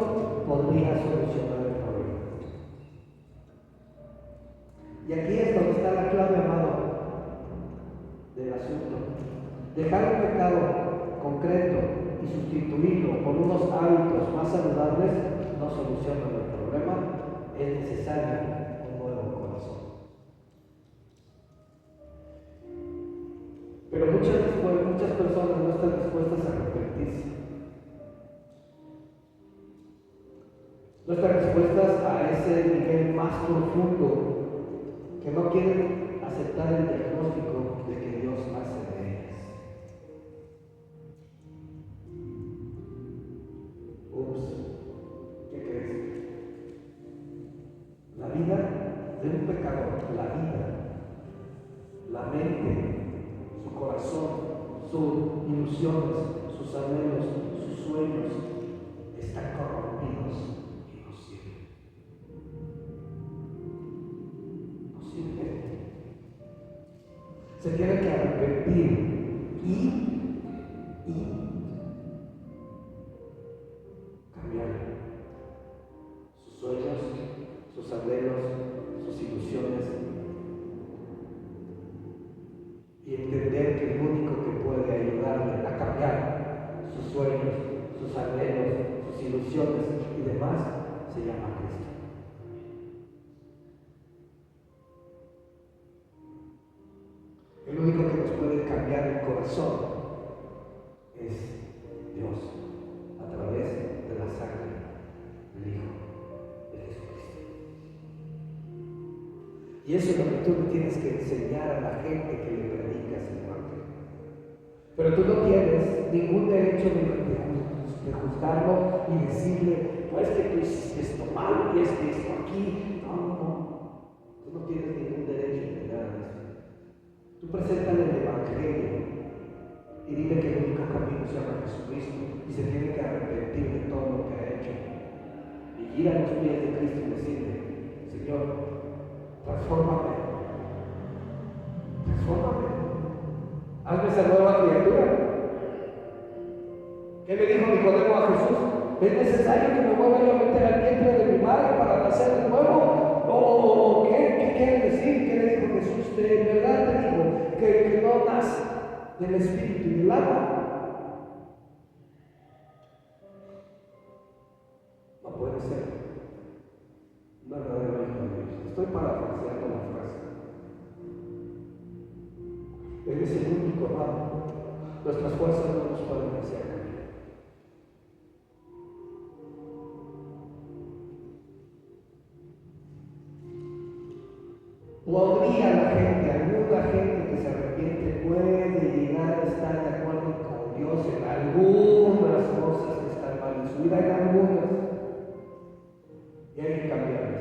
podría solucionar el problema. Y aquí es donde está la clave, amado, del asunto. Dejar un pecado concreto y sustituirlo por unos hábitos más saludables no soluciona el problema. Es necesario un nuevo corazón. Pero muchas personas no están dispuestas a arrepentirse. No están dispuestas a ese nivel más profundo, que no quieren aceptar el diagnóstico de que Dios hace de ellas. ¿Qué crees? La vida de un pecador, la mente, su corazón, sus ilusiones, sus anhelos, sus sueños están corrompidos y no sirven. No sirven. Se tiene que arrepentir y cambiar sus sueños, sus anhelos, sus ilusiones, y entender que el único que puede ayudarle a cambiar sus sueños, sus anhelos, sus ilusiones y demás se llama Cristo. El único que nos puede cambiar el corazón es Dios, a través de la sangre del Hijo de Jesucristo. Y eso es lo que tú le tienes que enseñar a la gente que le predicas el evangelio. Pero tú no tienes ningún derecho de juzgarlo y decirle, no es que tú hiciste esto mal y es que esto aquí. No. Tú no tienes ningún derecho de nada de eso. Tú preséntale el evangelio y dile que el único camino se llama Jesucristo y se tiene que arrepentir de todo lo que ha hecho. Y ir a los pies de Cristo y decirle, Señor, transfórmame, hazme esa nueva criatura. ¿Qué le dijo Nicodemo a Jesús? ¿Es necesario que me vuelva yo a meter al vientre de mi madre para nacer de nuevo? ¿O qué quiere decir? ¿Qué le dijo Jesús? ¿De verdad te digo que no nace del Espíritu y del agua? No puede ser un verdadero hijo de Dios. Estoy parafraseando la frase. Él es el único amado. Nuestras fuerzas no nos pueden hacer cambiar. Podría la gente, alguna gente que se arrepiente puede llegar a estar de acuerdo con Dios en algunas cosas que están mal en su vida, en algunas, y hay que cambiarlas.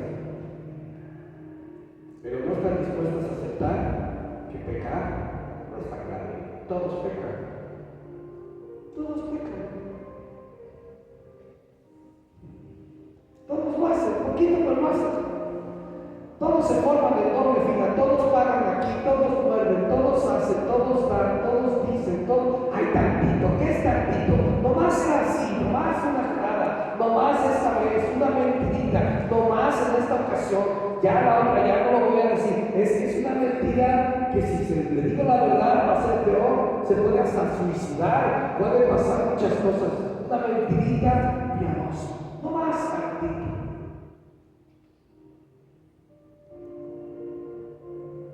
Pero no están dispuestos a aceptar que pecar no está grave. Todos pecan. Todos pecan. Todos lo hacen, poquito pero lo hacen. Todos se forman en doble fila, todos pagan aquí, todos muerden, todos hacen, todos dan, todos dicen, todo. Hay tantito, ¿qué es tantito? Nomás era así, nomás una jugada, nomás esta vez, una mentirita, nomás en esta ocasión, ya la otra, ya no lo voy a decir. Es una mentira que si se le digo la verdad va a ser peor, se puede hasta suicidar, puede pasar muchas cosas. Una mentirita piadosa, nomás tantito.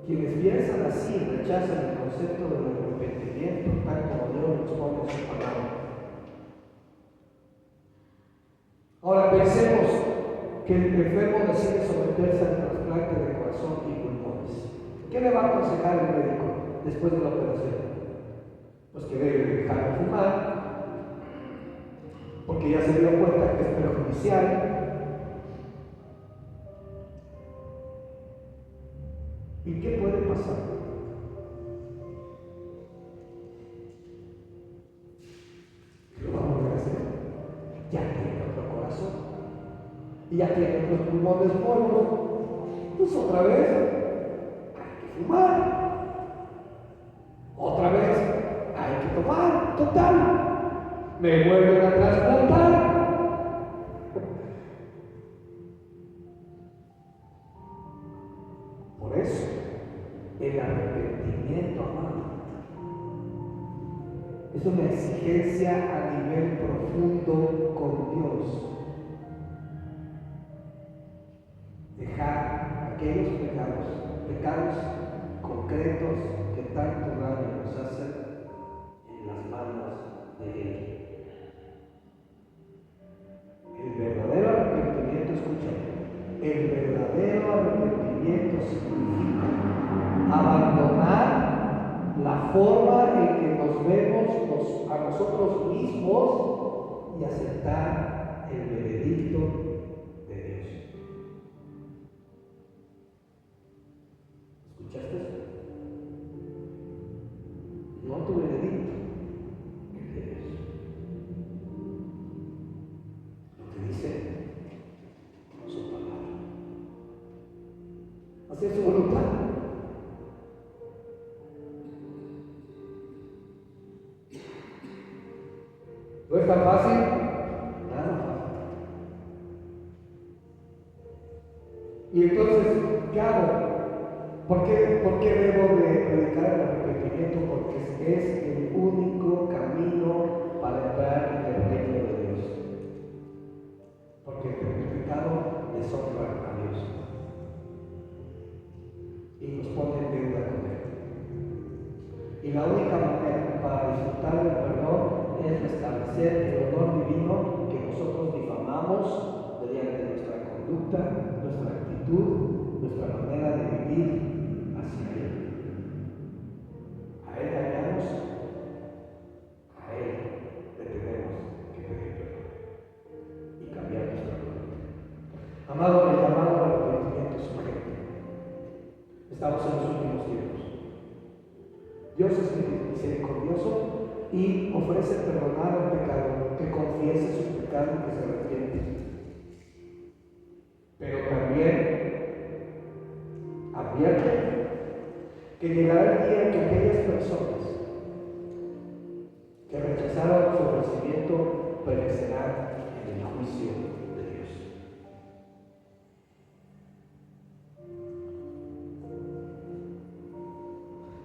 Quienes piensan así rechazan el concepto del arrepentimiento, tal como Dios nos pone en su palabra. Ahora pensemos que el enfermo decide someterse al trasplante de corazón y pulmones. ¿Qué le va a aconsejar el médico después de la operación? Pues que debe dejar de fumar, porque ya se dio cuenta que es perjudicial. ¿Y qué puede pasar? ¿Qué lo va a volver a hacer? Ya tiene otro corazón y ya tiene otros pulmones nuevos. Pues otra vez hay que fumar, otra vez hay que tomar. Total, me vuelven a trasplantar. Por eso el arrepentimiento, amado, es una exigencia a nivel profundo con Dios. Dejar aquellos pecados concretos que tanto daño nos hacen en las manos de Él. El verdadero arrepentimiento, escúchame, el verdadero arrepentimiento significa abandonar la forma en que nos vemos a nosotros mismos y aceptar el veredicto de Dios. ¿Escuchaste eso? No tu veredicto, el de Dios. Lo que dice su palabra. Hacer su voluntad. ¿No es tan fácil? Nada fácil. Y entonces, ¿qué hago? ¿Por qué debo de predicar el arrepentimiento? Porque es el único camino para entrar en el reino de Dios. Porque el pecado deshonra a Dios y nos pone en deuda con Él. Y la única manera para disfrutar del perdón es restablecer el honor divino que nosotros difamamos mediante nuestra conducta, nuestra actitud, nuestra manera de vivir ir hacia Él. A Él hallamos, a Él le tenemos que pedir perdón y cambiar nuestra conducta. Amado, el llamado al arrepentimiento es urgente. Estamos en los últimos tiempos. Dios es misericordioso y ofrece perdonar al pecador que confiese sus pecados y que se arrepiente. Pero también advierte que llegará el día en que aquellas personas que rechazaron su ofrecimiento perecerán en el juicio de Dios.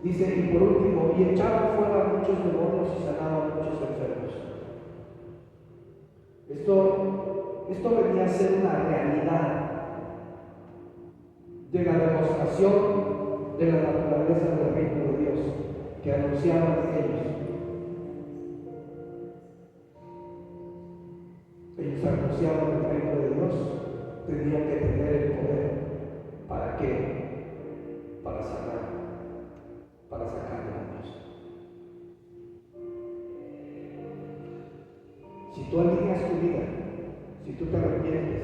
Dice, y por último, y echaban fuera a muchos demonios y sanaban a muchos enfermos. Esto venía a ser una realidad de la demostración de la naturaleza del reino de Dios que anunciaban ellos. Ellos anunciaban el reino de Dios, tenían que tener el poder. ¿Para qué? Para sanar, para sacar demonios. Si tú alineas tu vida, si tú te arrepientes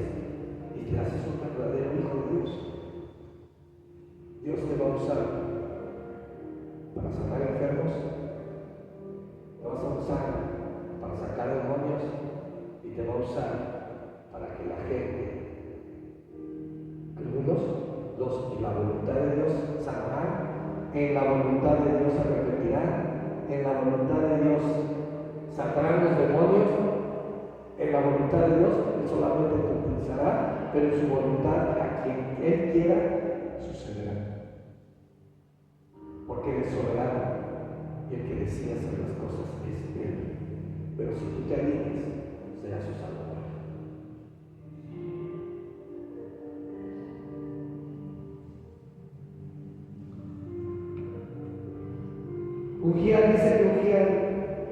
y te haces un verdadero hijo de Dios, Dios te va a usar para sanar enfermos, te vas a usar para sacar demonios y te va a usar para que la gente, en la voluntad de Dios sanarán, en la voluntad de Dios arrepentirán, en la voluntad de Dios sacarán los demonios, en la voluntad de Dios Él solamente te utilizará, pero en su voluntad a quien Él quiera sucederá. Porque Él es soberano y el que decide hacer las cosas es Él. Pero si tú te alineas, será su salvador. Dice que ungían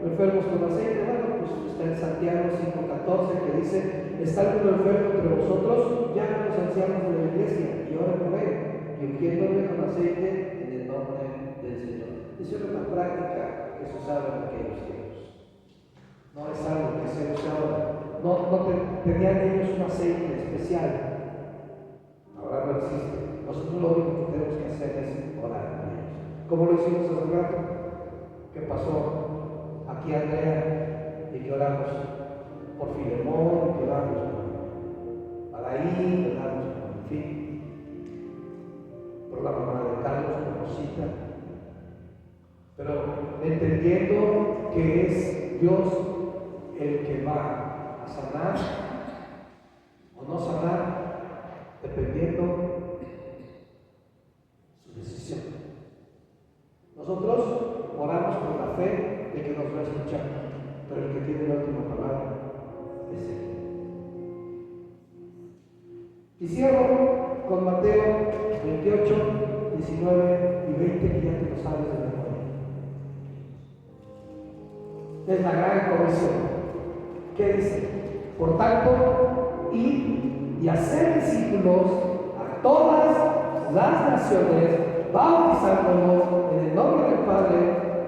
enfermos con aceite. Bueno, pues está en Santiago 5:14 que dice: ¿está alguno enfermo entre vosotros? Llamen a los ancianos de la iglesia y oren por él, y ungiéndole con aceite en el nombre del Señor. Esa era una práctica que se usaba en aquellos tiempos. No es algo que se usaba. Tenían ellos un aceite especial. Ahora no existe. Nosotros lo único que tenemos que hacer es orar por ellos. Como lo hicimos hace rato. ¿Qué pasó? Aquí Andrea, y que oramos por Filemón, y que oramos por Alaí, que oramos por, en fin, por la mamá de Carlos, por Rosita. Pero entendiendo que es Dios el que va a sanar o no sanar, dependiendo su decisión. Nosotros oramos con la fe de que nos va a escuchar, pero el que tiene la última palabra es Él. Y cierro con Mateo 28, 19 y 20, que ya te lo sabes de memoria. Es la gran comisión. ¿Qué dice? Por tanto, id y hacer discípulos a todas las naciones, bautizándolos en el nombre del Padre,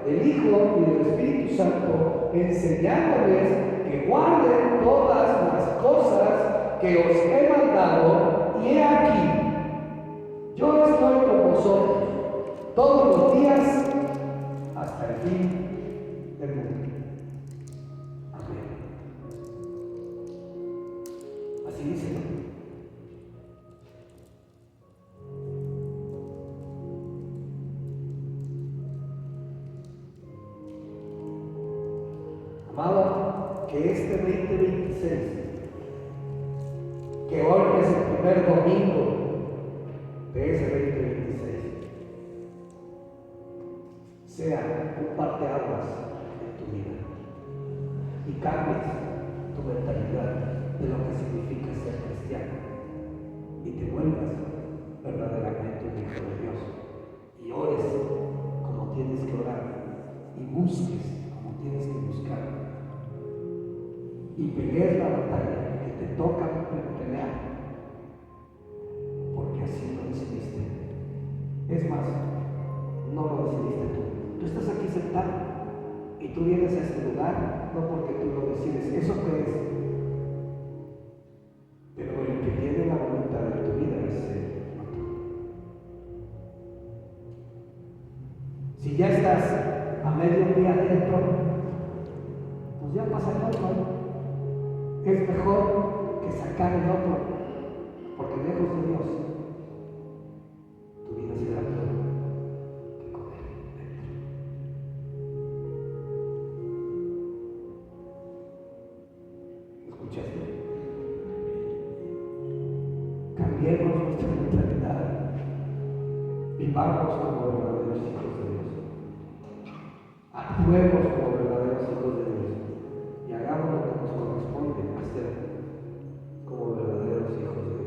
del Hijo y del Espíritu Santo, enseñándoles que guarden todas las cosas que os he mandado, y he aquí, yo estoy con vosotros todos los días hasta el fin del mundo. Amén. Así dice, ¿no? Amado, que este 2026, que hoy es el primer domingo de ese 2026, sea un parteaguas en tu vida y cambies tu mentalidad de lo que significa ser cristiano y te vuelvas verdaderamente un hijo de Dios y ores como tienes que orar y busques como tienes que buscar y pelees la batalla que te toca pelear, porque así lo decidiste Es más, no lo decidiste tú. Tú estás aquí sentado y tú vienes a este lugar no porque tú lo decides. Eso crees. Pero el que tiene la voluntad de tu vida es Él, no tú. Si ya estás a medio día dentro, pues ya pasa el otro. Es mejor que sacar el otro, porque lejos de Dios, tu vida será peor que con Él dentro. ¿Escuchaste? Cambiemos nuestra mentalidad. Vivamos como verdaderos hijos de Dios. Actuemos como verdaderos hijos de Dios. Y hagamos lo que nos corresponde hacer como verdaderos hijos de Dios.